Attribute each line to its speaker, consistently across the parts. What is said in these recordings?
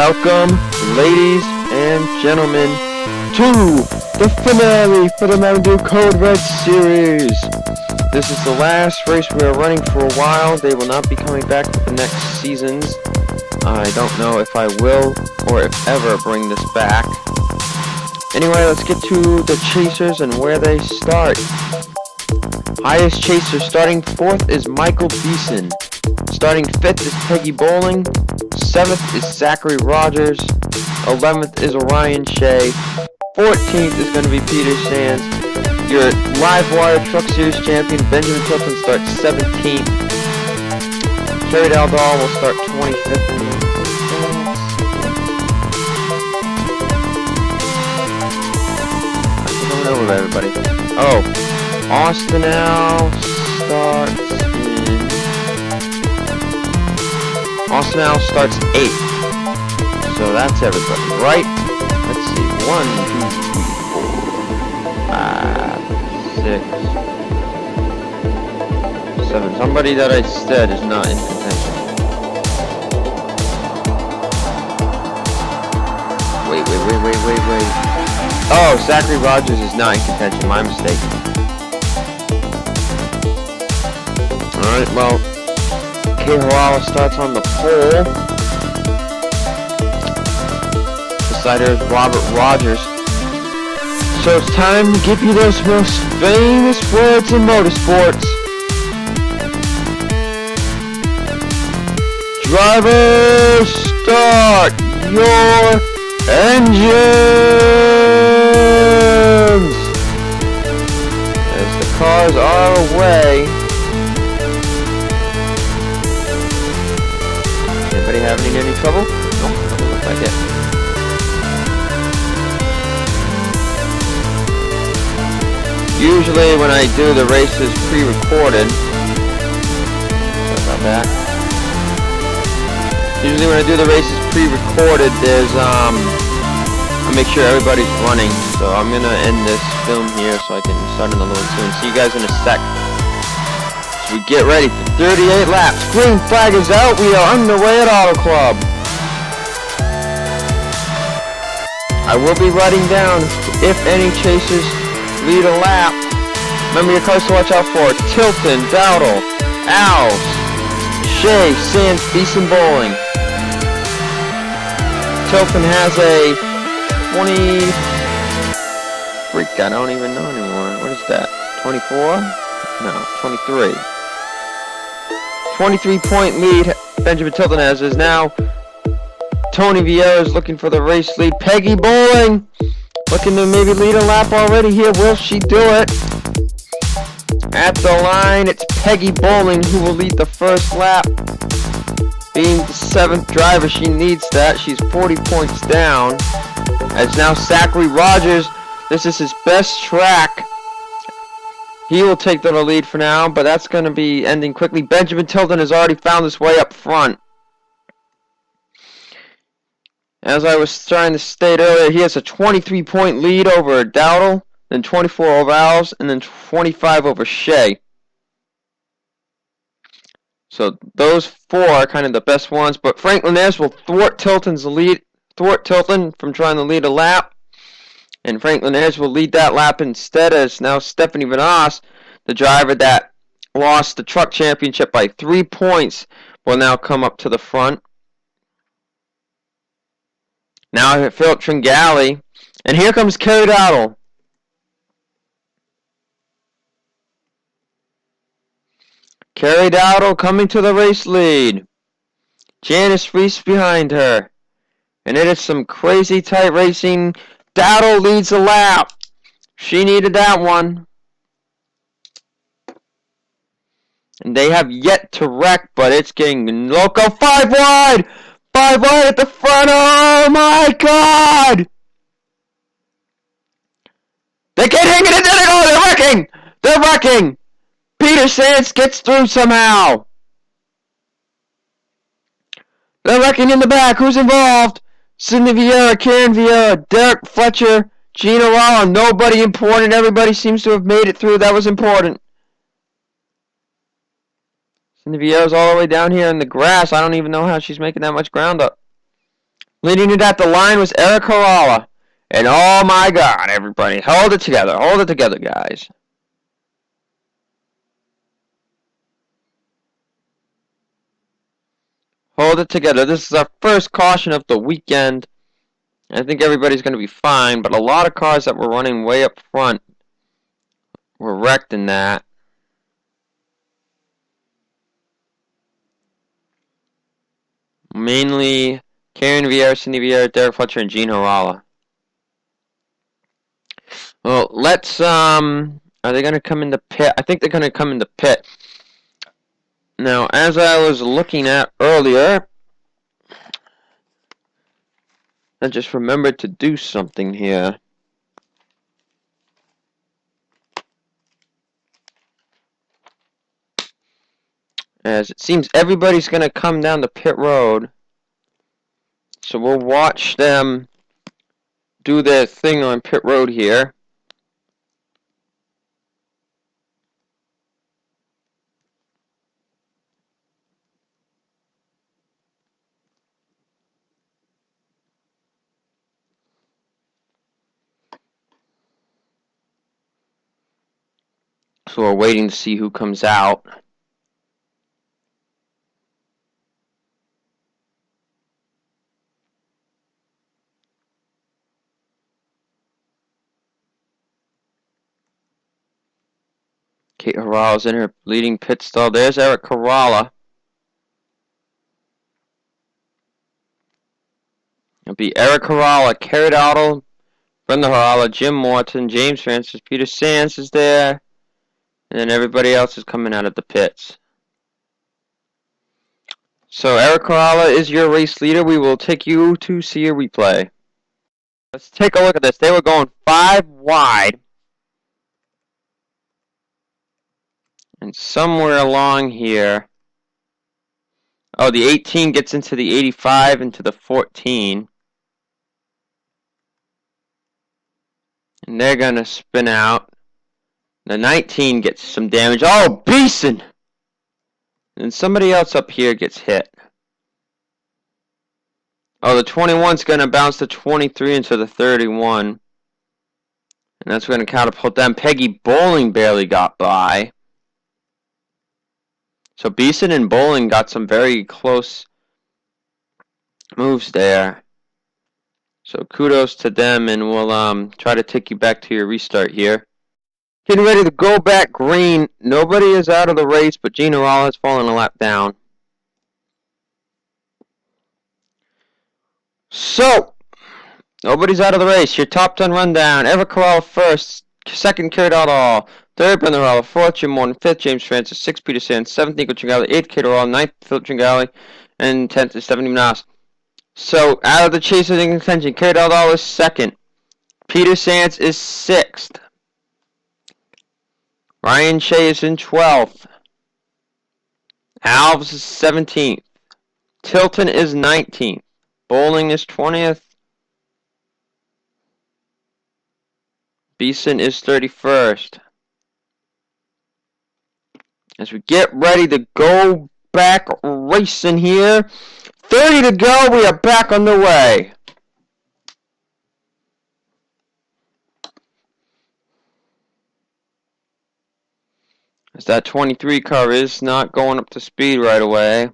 Speaker 1: Welcome, ladies and gentlemen, to the finale for the Mountain Dew Code Red series. This is the last race we are running for a while. They will not be coming back for the next seasons. I don't know if I will or if ever bring this back. Anyway, let's get to the chasers and where they start. Highest chaser starting 4th is Michael Beeson. Starting 5th is Peggy Bowling. 7th is Zachary Rogers. 11th is Orion Shea. 14th is going to be Peter Sands. Your Live Wire Truck Series champion Benjamin Tilton starts 17th. Kerry Daldal will start 25th. I'm going over everybody. Oh, Austin now starts in... Austin now starts 8th. So that's everybody, right? Let's see. 1, 2, 3, 4, 5, 6, 7. Somebody that I said is not in contention. Wait. Oh, Zachary Rogers is not in contention. My mistake. Alright, well, Kay Harala starts on the pole. Beside her is Robert Rogers. So it's time to give you those most famous words in motorsports. Drivers, start your engines! As the cars are away. Anybody having any trouble? Nope, doesn't look like it. Usually when I do the races pre-recorded, sorry about that. Usually when I do the races pre-recorded, there's I make sure everybody's running. So I'm gonna end this film here so I can start another one soon. See you guys in a sec. So we get ready for 38 laps. Green flag is out. We are underway at Auto Club. I will be writing down if any chasers lead a lap. Remember your cars to watch out for: Tilton, Dowdle, Owls, Shea, Sands, Beeson, Bowling. Tilton has a 20... Freak, I don't even know anymore. What is that? 24? No, 23. 23-point lead Benjamin Tilton has is now. Tony Vieira is looking for the race lead. Peggy Bowling looking to maybe lead a lap already here. Will she do it? At the line, it's Peggy Bowling who will lead the first lap. Being the 7th driver, she needs that. She's 40 points down. As now Zachary Rogers, this is his best track. He will take the lead for now, but that's going to be ending quickly. Benjamin Tilton has already found his way up front. As I was trying to state earlier, he has a 23-point lead over Dowdle, then 24 over Owls, and then 25 over Shea. So those 4 are kind of the best ones, but Franklin Ayres will thwart Tilton from trying to lead a lap, and Franklin Ayres will lead that lap instead, as now Stephanie Vanasse, the driver that lost the truck championship by 3 points, will now come up to the front. Now Philip Tringali, and here comes Kerry Dowdle. Kerry Dowdle coming to the race lead. Janice Reese behind her. And it is some crazy tight racing. Dowdle leads the lap. She needed that one. And they have yet to wreck, but it's getting loco. 5 wide! 5 wide at the front. Oh my God! They can't hang it in there. Oh, they're wrecking! They're wrecking! Peter Sands gets through somehow. They're wrecking in the back. Who's involved? Cindy Vieira, Karen Vieira, Derek Fletcher, Gina Ralla. Nobody important. Everybody seems to have made it through. That was important. Cindy Vieira's all the way down here in the grass. I don't even know how she's making that much ground up. Leading it at the line was Eric Harala. And oh my God, everybody, hold it together. Hold it together, guys. Hold it together. This is our first caution of the weekend. I think everybody's going to be fine, but a lot of cars that were running way up front were wrecked in that. Mainly Karen Vieira, Cindy Vieira, Derek Fletcher, and Gene Harala. Well, let's, are they going to come in the pit? I think they're going to come in the pit. Now, as I was looking at earlier, I just remembered to do something here. As it seems everybody's going to come down the pit road. So we'll watch them do their thing on pit road here. So we're waiting to see who comes out. Kate Harala's in her leading pit stall. There's Eric Harala. It'll be Eric Harala, Kerry Dowdle, Brenda Harala, Jim Morton, James Francis, Peter Sands is there, and then everybody else is coming out of the pits. So Eric Harala is your race leader. We will take you to see a replay. Let's take a look at this. They were going 5 wide. And somewhere along here, oh, the 18 gets into the 85, into the 14. And they're going to spin out. The 19 gets some damage. Oh, Beeson! And somebody else up here gets hit. Oh, the 21's going to bounce the 23 into the 31. And that's going to catapult them. Peggy Bowling barely got by. So Beeson and Bowling got some very close moves there. So kudos to them, and we'll try to take you back to your restart here. Getting ready to go back green. Nobody is out of the race, but Gene Harala has fallen a lap down. So, nobody's out of the race. Your top 10 rundown. Eric Harala first. Second, Kerry Dowdle. Third, Brenda Harala. Fourth, Jim Morton. Fifth, James Francis. Sixth, Peter Sands. Seventh, Nico Tringali. Eighth, Kate Harala. Ninth, Philip Tringali. And 10th is Stephanie Manas. So, out of the chase in contention, Kerry Dowdle is second. Peter Sands is 6th. Ryan Shea is in 12th. Alves is 17th. Tilton is 19th. Bowling is 20th. Beeson is 31st. As we get ready to go back racing here. 30 to go. We are back on the way. As that 23 car is not going up to speed right away.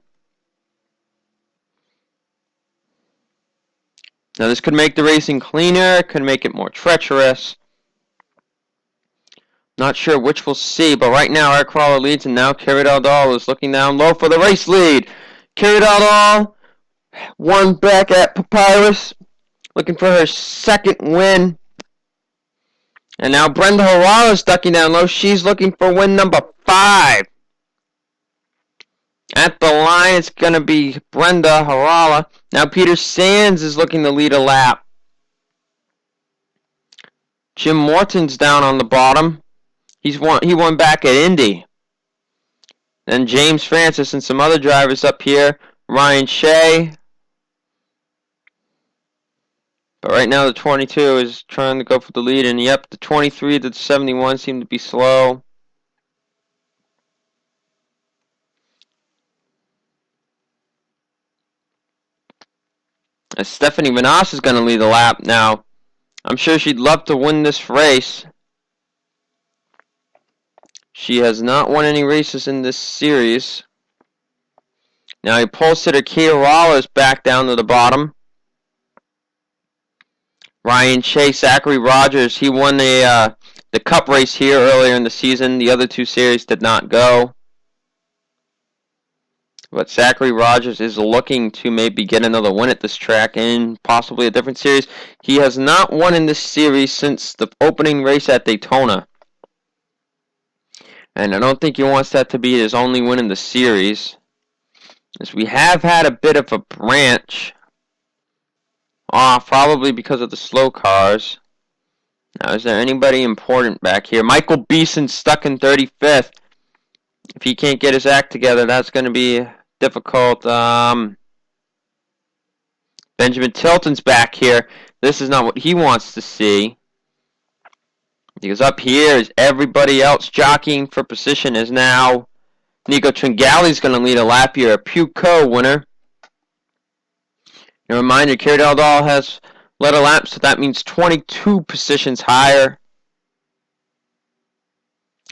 Speaker 1: Now this could make the racing cleaner, could make it more treacherous. Not sure which we'll see, but right now Eric Harala leads, and now Kerry Dowdle is looking down low for the race lead. Kerry Dowdle, one back at Papyrus, looking for her second win. And now Brenda Harala is ducking down low. She's looking for win number 5. At the line, it's going to be Brenda Harala. Now Peter Sands is looking to lead a lap. Jim Morton's down on the bottom. He won back at Indy. Then James Francis and some other drivers up here. Ryan Shea. But right now the 22 is trying to go for the lead. And yep, the 23 to the 71 seem to be slow. As Stephanie Manas is going to lead the lap now. I'm sure she'd love to win this race. She has not won any races in this series. Now, your pole sitter Kia Rala is back down to the bottom. Ryan Chase, Zachary Rogers, he won the Cup race here earlier in the season. The other two series did not go. But Zachary Rogers is looking to maybe get another win at this track and possibly a different series. He has not won in this series since the opening race at Daytona. And I don't think he wants that to be his only win in the series, as we have had a bit of a branch off, probably because of the slow cars. Now, is there anybody important back here? Michael Beeson stuck in 35th. If he can't get his act together, that's going to be difficult. Benjamin Tilton's back here. This is not what he wants to see. Because up here is everybody else jockeying for position is now Nico Tringali's going to lead a lap here, a Puco winner. A reminder, Kerry Daldal has led a lap, so that means 22 positions higher.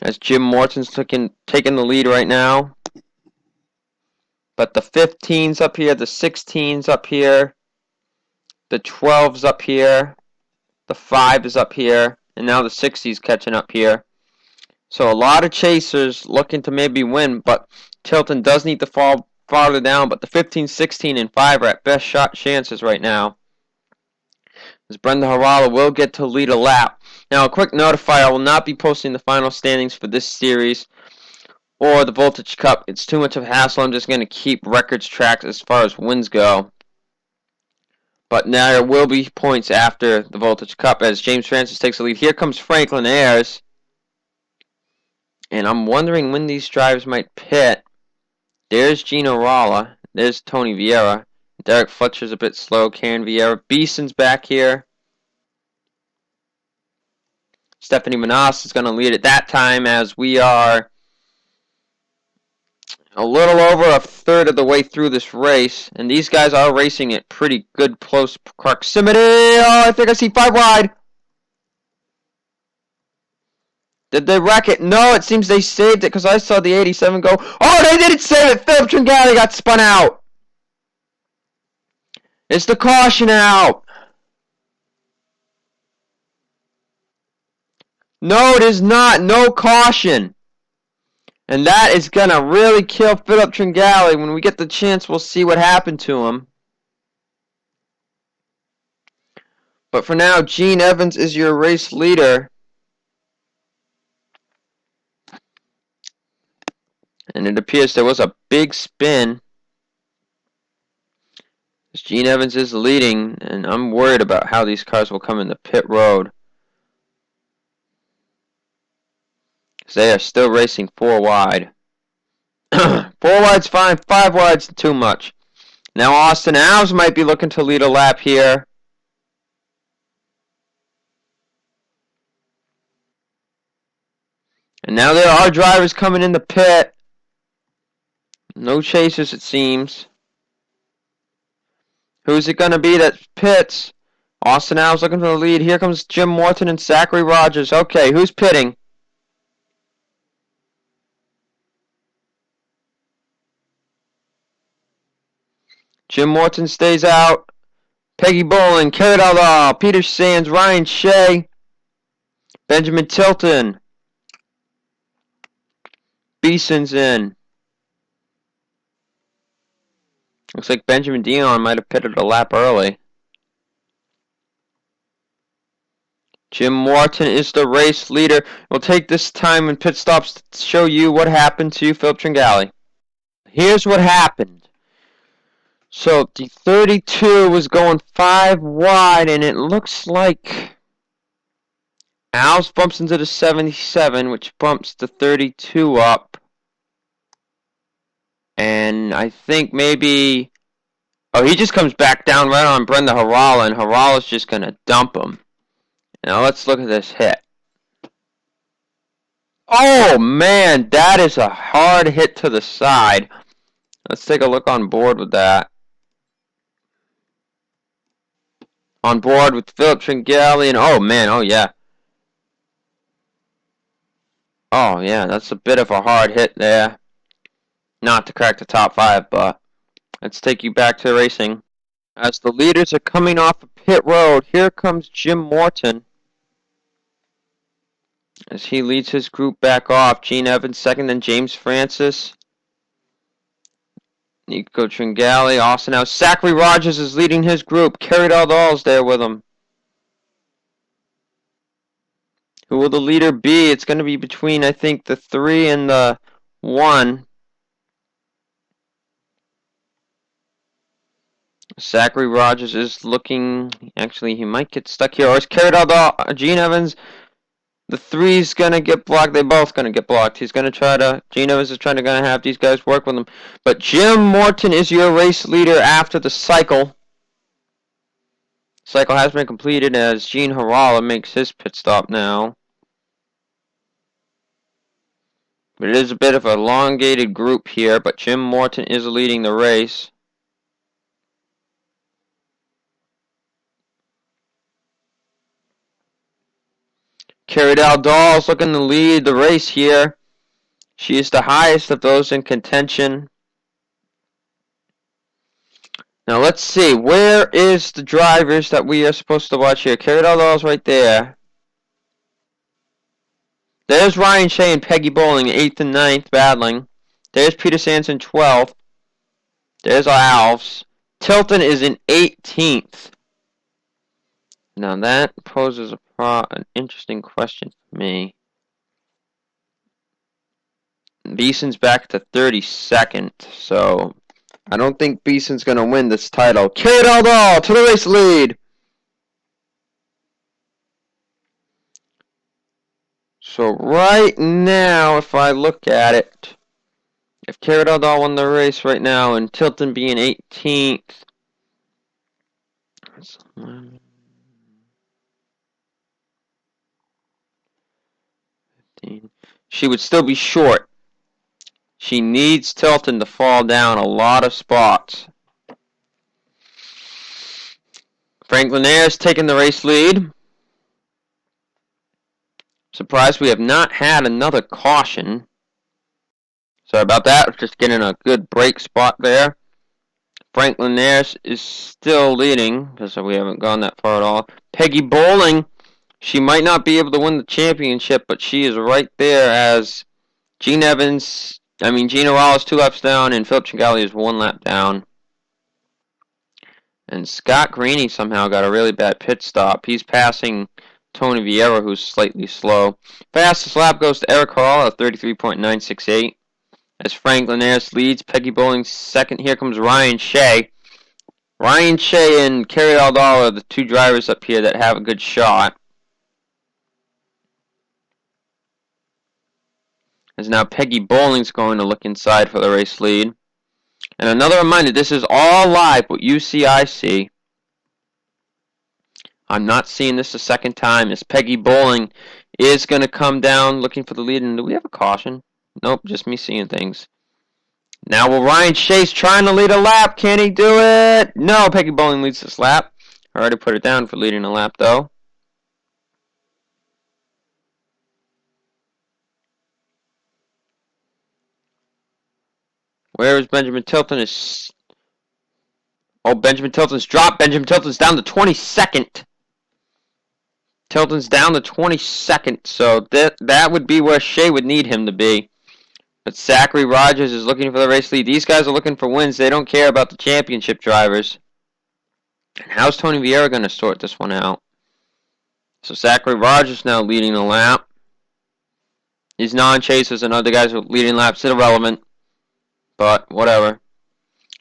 Speaker 1: As Jim Morton's taking the lead right now. But the 15's up here, the 16's up here, the 12's up here, the 5 is up here, and now the 60's catching up here. So a lot of chasers looking to maybe win, but Tilton does need to fall farther down, but the 15, 16, and 5 are at best shot chances right now. As Brenda Harala will get to lead a lap. Now, a quick notifier, I will not be posting the final standings for this series or the Voltage Cup. It's too much of a hassle. I'm just going to keep records tracked as far as wins go. But now there will be points after the Voltage Cup as James Francis takes the lead. Here comes Franklin Ayers. And I'm wondering when these drivers might pit. There's Gino Rala. There's Tony Vieira. Derek Fletcher's a bit slow. Karen Vieira. Beeson's back here. Stephanie Manas is going to lead at that time as we are a little over a third of the way through this race. And these guys are racing at pretty good close proximity. Oh, I think I see 5 wide. Did they wreck it? No, it seems they saved it because I saw the 87 go. Oh, they didn't save it. Philip Tringali got spun out. It's the caution out. No, it is not. No caution. And that is going to really kill Philip Tringali. When we get the chance, we'll see what happened to him. But for now, Gene Evans is your race leader. And it appears there was a big spin. Gene Evans is leading, and I'm worried about how these cars will come in the pit road. Because they are still racing 4 wide. 4 wide's fine, 5 wide's too much. Now Austin Alves might be looking to lead a lap here. And now there are drivers coming in the pit. No chasers, it seems. Who's it going to be that pits? Austin Alves looking for the lead. Here comes Jim Morton and Zachary Rogers. Okay, who's pitting? Jim Morton stays out. Peggy Bolin, Kerry Daldal, Peter Sands, Ryan Shea, Benjamin Tilton. Beeson's in. Looks like Benjamin Dion might have pitted a lap early. Jim Morton is the race leader. We'll take this time in pit stops to show you what happened to Philip Tringali. Here's what happened. So the 32 was going 5 wide, and it looks like Alves bumps into the 77, which bumps the 32 up. And I think maybe... Oh, he just comes back down right on Brenda Harala, and Harala's just going to dump him. Now let's look at this hit. Oh, man, that is a hard hit to the side. Let's take a look on board with that. on board with Philip Tringali, and oh man, oh yeah. Oh yeah, that's a bit of a hard hit there. Not to crack the top 5, but let's take you back to racing. As the leaders are coming off of pit road, here comes Jim Morton. As he leads his group back off, Gene Evans second, then James Francis. Nico Tringali, Austin now. Zachary Rogers is leading his group. Kerry Daldal's there with him. Who will the leader be? It's going to be between, I think, the 3 and the 1. Zachary Rogers is looking... Actually, he might get stuck here. Or is Kerry Daldal, Gene Evans... The 3's gonna get blocked. They both gonna get blocked. He's gonna try to. Gene Evans is gonna have these guys work with him. But Jim Morton is your race leader after the cycle. Cycle has been completed as Gene Harala makes his pit stop now. But it is a bit of an elongated group here. But Jim Morton is leading the race. Kerry Daldal's looking to lead the race here. She is the highest of those in contention. Now let's see. Where is the drivers that we are supposed to watch here? Kerry Daldal's right there. There's Ryan Shea and Peggy Bowling, 8th and 9th, battling. There's Peter Sanson, 12th. There's Alves. Tilton is in 18th. Now that poses an interesting question for me. Beeson's back to 32nd, so I don't think Beeson's going to win this title. Kerry Daldal to the race lead. So right now, if I look at it, if Kerry Daldal won the race right now and Tilton being 18th, she would still be short. She needs Tilton to fall down a lot of spots. Franklin Ayres taking the race lead. Surprised we have not had another caution. Sorry about that. Just getting a good brake spot there. Franklin Ayres is still leading because we haven't gone that far at all. Peggy Bowling, she might not be able to win the championship, but she is right there as Gene Harala is 2 laps down and Philip Tringali is 1 lap down. And Scott Greeny somehow got a really bad pit stop. He's passing Tony Vieira, who's slightly slow. Fastest lap goes to Eric Harala at 33.968. As Franklin Ayres leads, Peggy Bowling second. Here comes Ryan Shea. Ryan Shea and Kerry Daldal are the 2 drivers up here that have a good shot. As now Peggy Bowling's going to look inside for the race lead. And another reminder, this is all live. What you see, I see. I'm not seeing this a second time as Peggy Bowling is going to come down looking for the lead. And do we have a caution? Nope, just me seeing things. Now will Ryan Shea's trying to lead a lap. Can he do it? No, Peggy Bowling leads this lap. I already put her down for leading a lap though. Where is Benjamin Tilton? Benjamin Tilton's dropped. Benjamin Tilton's down to 22nd. Tilton's down to 22nd, so that would be where Shea would need him to be. But Zachary Rogers is looking for the race lead. These guys are looking for wins. They don't care about the championship drivers. And how's Tony Vieira going to sort this one out? So Zachary Rogers now leading the lap. These non-chasers and other guys who are leading laps are irrelevant. But whatever.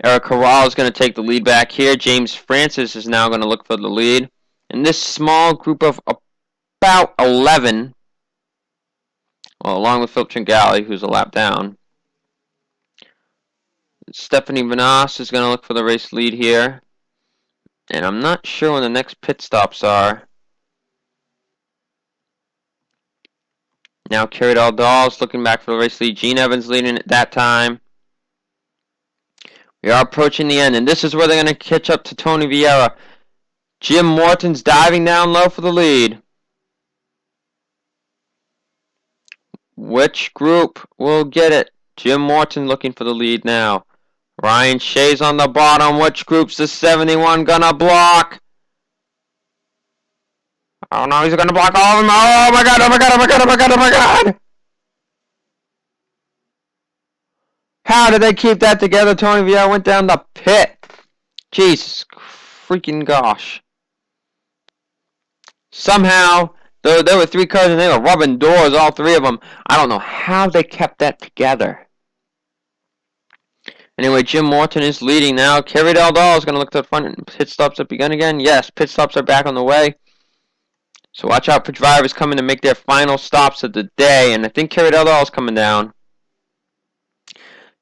Speaker 1: Eric Harala is going to take the lead back here. James Francis is now going to look for the lead. And this small group of about 11... Well, along with Philip Tringali, who's a lap down. Stephanie Vanasse is going to look for the race lead here. And I'm not sure when the next pit stops are. Now Kerry Daldal is looking back for the race lead. Gene Evans leading at that time. We are approaching the end, and this is where they're going to catch up to Tony Vieira. Jim Morton's diving down low for the lead. Which group will get it? Jim Morton looking for the lead now. Ryan Shea's on the bottom. Which group's the 71 gonna block? Oh no, he's gonna block all of them. Oh my god, oh my god, oh my god, oh my god, oh my god! How did they keep that together? Tony Vieira went down the pit. Jesus freaking gosh. Somehow, there were 3 cars and they were rubbing doors, all 3 of them. I don't know how they kept that together. Anyway, Jim Morton is leading now. Kerry Daldal is going to look to the front. Pit stops have begun again. Yes, pit stops are back on the way. So watch out for drivers coming to make their final stops of the day. And I think Kerry Daldal is coming down.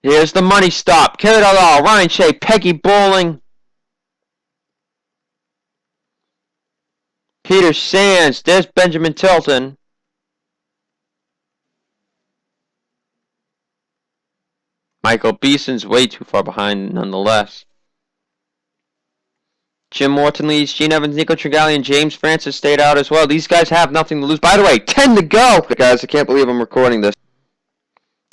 Speaker 1: Here's the money stop. Kerry Daldal, Ryan Shea, Peggy Bowling. Peter Sands. There's Benjamin Tilton. Michael Beeson's way too far behind nonetheless. Jim Morton leads. Gene Evans, Nico Tringali, and James Francis stayed out as well. These guys have nothing to lose. By the way, 10 to go! Guys, I can't believe I'm recording this.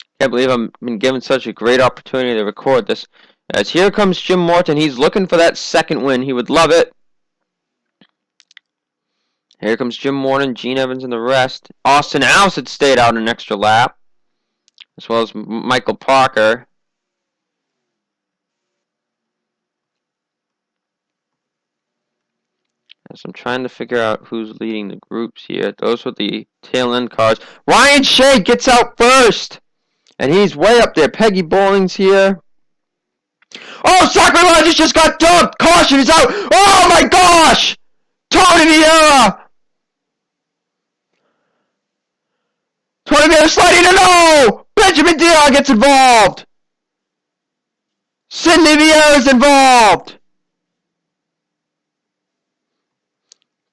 Speaker 1: I can't believe I've been given such a great opportunity to record this. As here comes Jim Morton. He's looking for that second win. He would love it. Here comes Jim Morton, Gene Evans, and the rest. Austin Alves had stayed out an extra lap, as well as Michael Parker. As I'm trying to figure out who's leading the groups here. Those were the tail end cars. Ryan Shea gets out first! And he's way up there. Peggy Bowling's here. Oh, Sacrilegious just got dumped! Caution is out! Oh my gosh! Tony Vieira! Tony Vieira sliding to no! Benjamin Dion gets involved! Sidney Vieira's involved!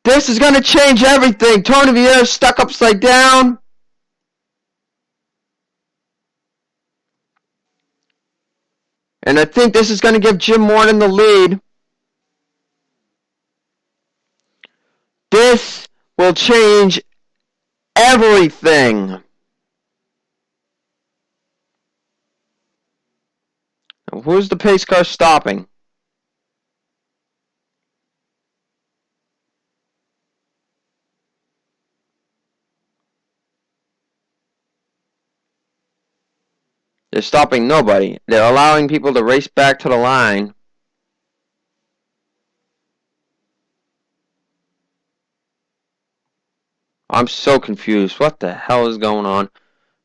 Speaker 1: This is going to change everything. Tony Vieira's stuck upside down. And I think this is going to give Jim Morton the lead. This will change everything. Now, who's the pace car stopping? They're stopping nobody. They're allowing people to race back to the line. I'm so confused. What the hell is going on?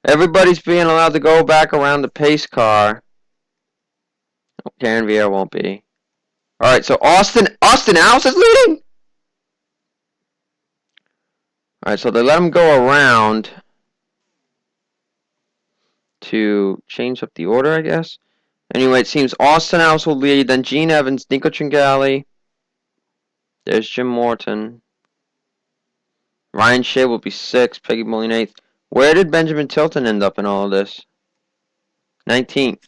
Speaker 1: Everybody's being allowed to go back around the pace car. Oh, Darren Vieira won't be. Alright, so Austin Alves is leading? Alright, so they let him go around to change up the order, I guess. Anyway, it seems Austin Alves will lead, then Gene Evans, Nico Tringali. There's Jim Morton. Ryan Shea will be 6th, Peggy Bowling 8th. Where did Benjamin Tilton end up in all of this? 19th.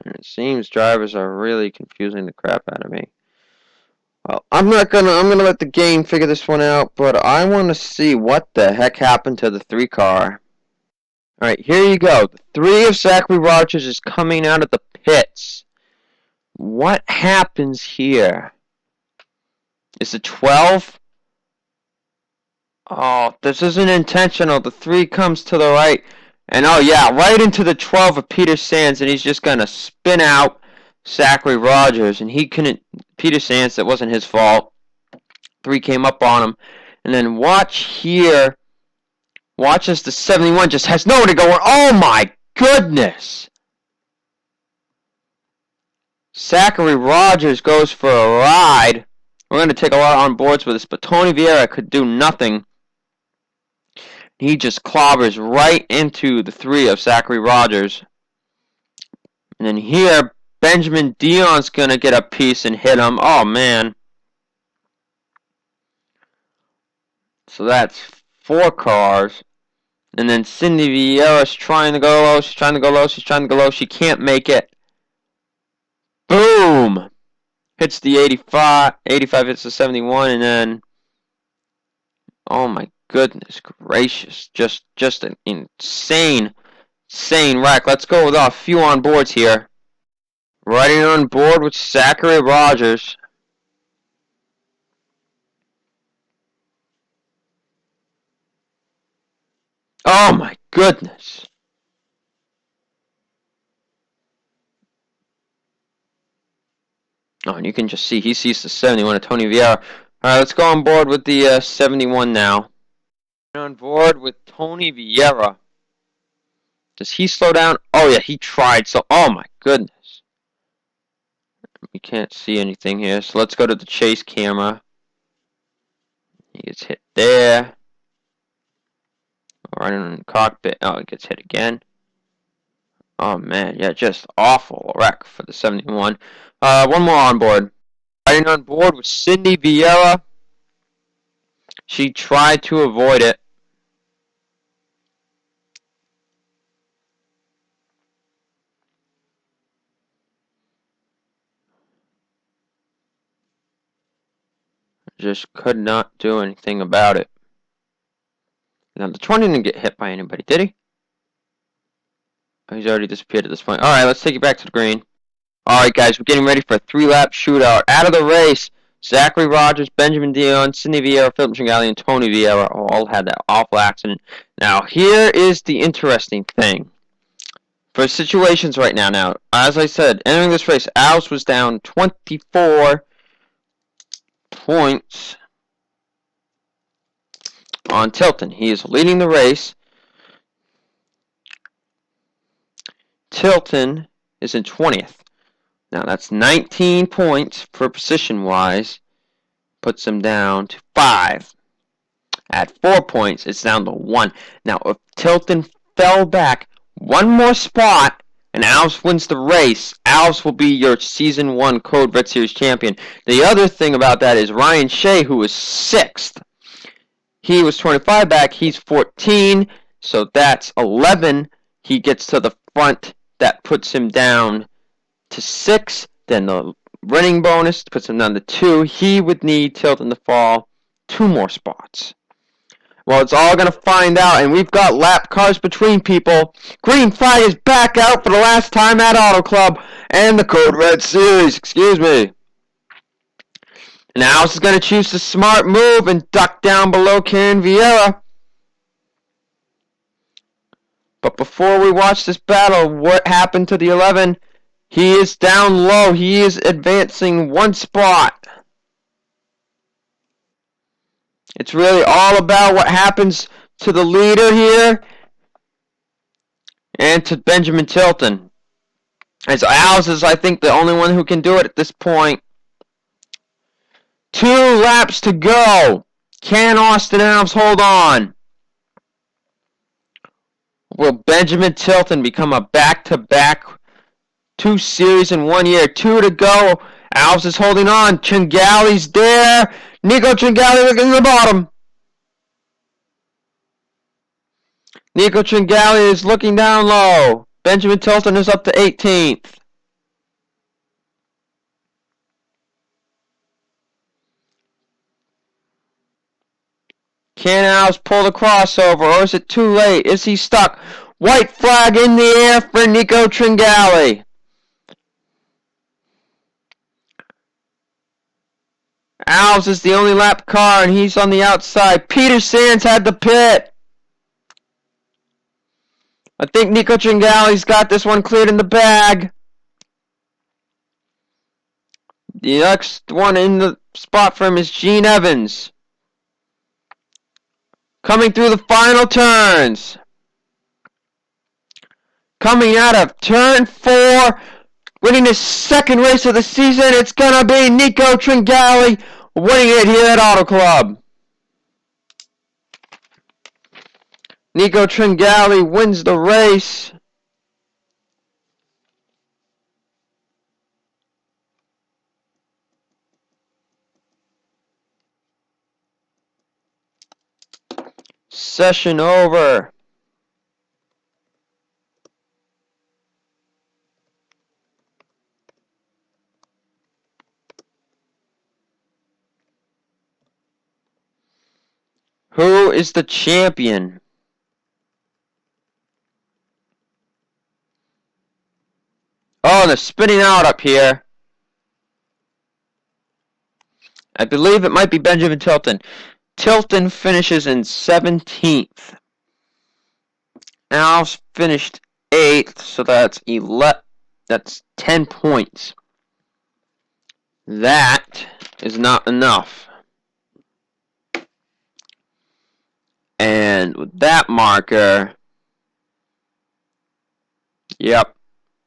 Speaker 1: And it seems drivers are really confusing the crap out of me. Well, I'm gonna let the game figure this one out, but I want to see what the heck happened to the 3 car. Alright, here you go. The 3 of Zachary Rogers is coming out of the pits. What happens here? Is it 12? Oh, this isn't intentional. The 3 comes to the right. And oh yeah, right into the 12 of Peter Sands, and he's just gonna spin out Zachary Rogers, and he couldn't. Peter Sands, that wasn't his fault. 3 came up on him, and then watch here. Watch as the 71 just has nowhere to go. Oh my goodness! Zachary Rogers goes for a ride. We're gonna take a lot on boards with this, but Tony Vieira could do nothing. He just clobbers right into the 3 of Zachary Rogers. And then here, Benjamin Dion's going to get a piece and hit him. Oh, man. So that's 4 cars. And then Cindy Vieira's trying to go low. She's trying to go low. She's trying to go low. She can't make it. Boom! Hits the 85. 85 hits the 71, and then, oh my goodness gracious, just an insane wreck. Let's go with a few on boards here. Riding on board with Zachary Rogers. Oh my goodness. Oh, and you can just see he sees the 71 of Tony Vieira. Alright, let's go on board with the 71 now. On board with Tony Vieira. Does he slow down? Oh yeah, he tried. So, oh my goodness. We can't see anything here, so let's go to the chase camera. He gets hit there. Right in the cockpit. Oh, it gets hit again. Oh man, yeah, just awful wreck for the 71. One more on board. Riding on board with Cindy Vieira. She tried to avoid it. Just could not do anything about it. Now, the 20 didn't get hit by anybody, did he? Oh, he's already disappeared at this point. Alright, let's take it back to the green. Alright, guys, we're getting ready for a 3-lap shootout. Out of the race, Zachary Rogers, Benjamin Tilton, Cindy Vieira, Philip Tringali, and Tony Vieira all had that awful accident. Now, here is the interesting thing. For situations right now, as I said, entering this race, Alves was down 24 points on Tilton. He is leading the race. Tilton is in 20th. Now, that's 19 points for position-wise. Puts him down to 5. At 4 points, it's down to 1. Now, if Tilton fell back one more spot and Alves wins the race, Alves will be your Season 1 Code Red Series champion. The other thing about that is Ryan Shea, who was 6th. He was 25 back. He's 14. So that's 11. He gets to the front. That puts him down to 6. Then the running bonus puts him down to 2. He would need Tilton to fall 2 more spots. Well, it's all going to find out, and we've got lap cars between people. Green flag is back out for the last time at Auto Club and the Code Red Series. Excuse me. Now is going to choose the smart move and duck down below Karen Vieira. But before we watch this battle, what happened to the 11? He is down low. He is advancing 1 spot. It's really all about what happens to the leader here and to Benjamin Tilton. As Alves is, I think, the only one who can do it at this point. 2 laps to go. Can Austin Alves hold on? Will Benjamin Tilton become a back-to-back 2 series in 1 year? 2 to go. Alves is holding on. Tringali's there. Nico Tringali looking at the bottom. Nico Tringali is looking down low. Benjamin Tilton is up to 18th. Can Alves pull the crossover, or is it too late? Is he stuck? White flag in the air for Nico Tringali. Alves is the only lap car, and he's on the outside. Peter Sands had the pit. I think Nico Tringali's got this one cleared in the bag. The next one in the spot for him is Gene Evans. Coming through the final turns. Coming out of turn 4. Winning his 2nd race of the season. It's going to be Nico Tringali winning it here at Auto Club. Nico Tringali wins the race. Session over. Who is the champion? Oh, they're spinning out up here. I believe it might be Benjamin Tilton. Tilton finishes in 17th. Al's finished 8th, so that's 11. That's 10 points. That is not enough. And with that marker, yep,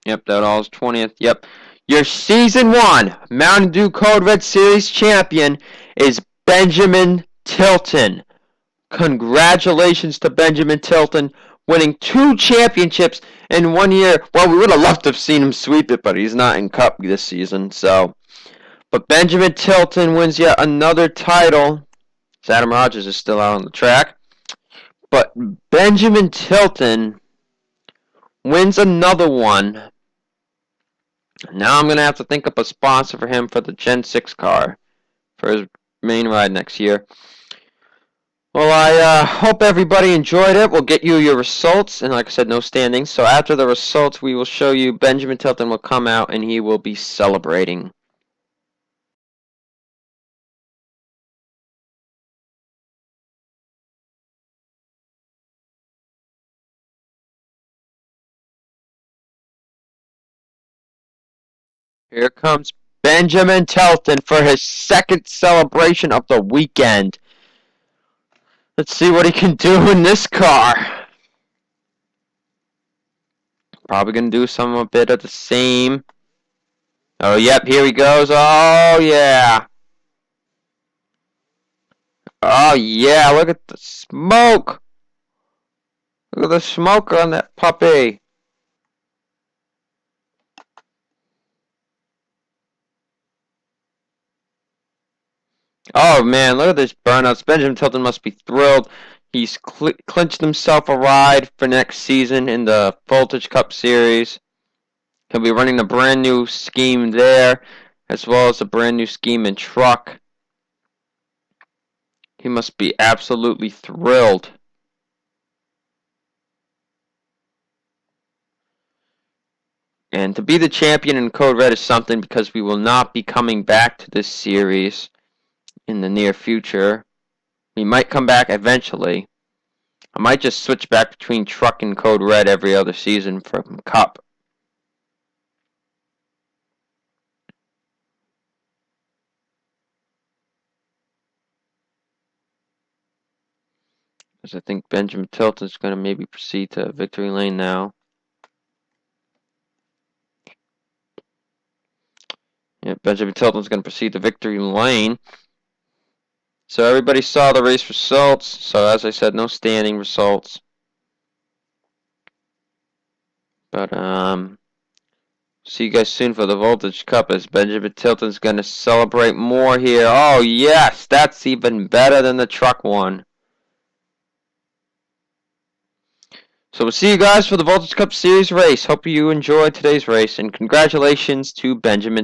Speaker 1: that all's 20th. Yep. Your Season 1 Mountain Dew Code Red Series champion is Benjamin Tilton. Congratulations to Benjamin Tilton, winning 2 championships in 1 year. Well, we would have loved to have seen him sweep it, but he's not in Cup this season. But Benjamin Tilton wins yet another title. Adam Rogers is still out on the track. But Benjamin Tilton wins another one. Now I'm going to have to think up a sponsor for him for the Gen 6 car for his main ride next year. Well, I hope everybody enjoyed it. We'll get you your results, and like I said, no standings. So after the results, we will show you Benjamin Tilton will come out, and he will be celebrating. Here comes Benjamin Tilton for his second celebration of the weekend. Let's see what he can do in this car. Probably going to do a bit of the same. Oh, yep, here he goes. Oh, yeah. Oh, yeah, look at the smoke. Look at the smoke on that puppy. Oh, man, look at this burnouts. Benjamin Tilton must be thrilled. He's clinched himself a ride for next season in the Voltage Cup Series. He'll be running a brand new scheme there, as well as a brand new scheme in truck. He must be absolutely thrilled. And to be the champion in Code Red is something, because we will not be coming back to this series in the near future. We might come back eventually. I might just switch back between truck and Code Red every other season from Cup. Because I think Benjamin Tilton's going to maybe proceed to victory lane now. Yeah, Benjamin Tilton's going to proceed to victory lane. So everybody saw the race results. So as I said, no standing results. But see you guys soon for the Voltage Cup, as Benjamin Tilton's going to celebrate more here. Oh yes, that's even better than the truck one. So we'll see you guys for the Voltage Cup Series race. Hope you enjoyed today's race, and congratulations to Benjamin